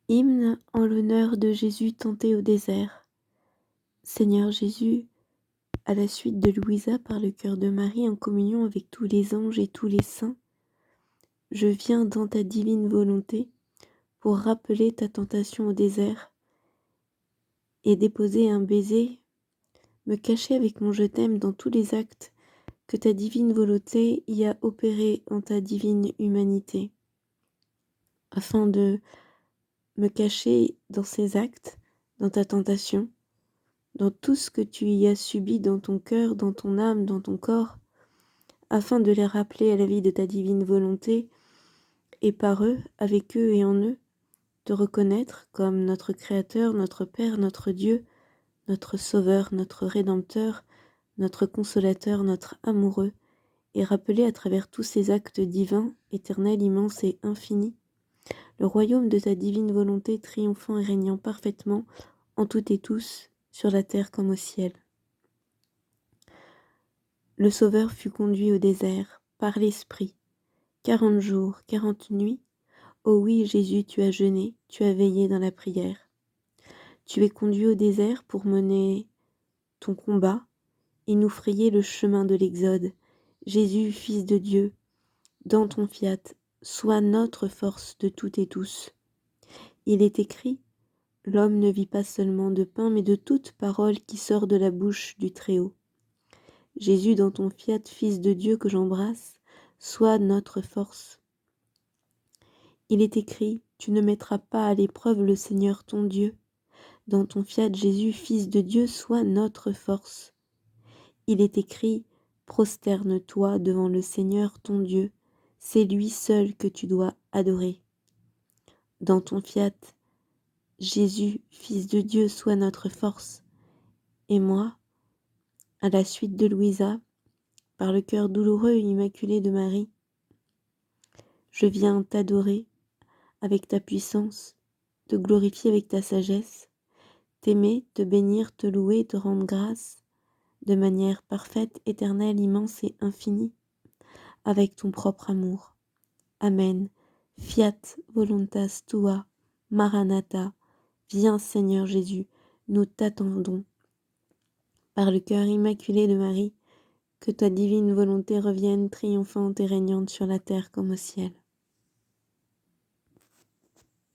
Hymne en l'honneur de Jésus tenté au désert. Seigneur Jésus, à la suite de Louisa par le cœur de Marie en communion avec tous les anges et tous les saints, je viens dans ta divine volonté pour rappeler ta tentation au désert et déposer un baiser, me cacher avec mon je t'aime dans tous les actes que ta divine volonté y a opérés en ta divine humanité, afin de me cacher dans ces actes, dans ta tentation, dans tout ce que tu y as subi dans ton cœur, dans ton âme, dans ton corps, afin de les rappeler à la vie de ta divine volonté, et par eux, avec eux et en eux, te reconnaître comme notre Créateur, notre Père, notre Dieu, notre Sauveur, notre Rédempteur, notre Consolateur, notre Amoureux, et rappeler à travers tous ces actes divins, éternels, immenses et infinis, le royaume de ta divine volonté triomphant et régnant parfaitement en toutes et tous, sur la terre comme au ciel. Le Sauveur fut conduit au désert par l'Esprit, 40 jours, 40 nuits. Oh oui, Jésus, tu as jeûné, tu as veillé dans la prière. Tu es conduit au désert pour mener ton combat et nous frayer le chemin de l'exode. Jésus, Fils de Dieu, dans ton fiat, sois notre force de toutes et tous. Il est écrit, l'homme ne vit pas seulement de pain, mais de toute parole qui sort de la bouche du Très-Haut. Jésus, dans ton fiat, Fils de Dieu que j'embrasse, sois notre force. Il est écrit, tu ne mettras pas à l'épreuve le Seigneur ton Dieu. Dans ton fiat, Jésus, Fils de Dieu, sois notre force. Il est écrit, prosterne-toi devant le Seigneur ton Dieu, c'est lui seul que tu dois adorer. Dans ton fiat, Jésus, Fils de Dieu, sois notre force. Et moi, à la suite de Louisa, par le cœur douloureux et immaculé de Marie, je viens t'adorer avec ta puissance, te glorifier avec ta sagesse, t'aimer, te bénir, te louer, te rendre grâce, de manière parfaite, éternelle, immense et infinie, avec ton propre amour. Amen. Fiat voluntas tua, Maranatha. Viens Seigneur Jésus, nous t'attendons. Par le cœur immaculé de Marie, que ta divine volonté revienne triomphante et régnante sur la terre comme au ciel.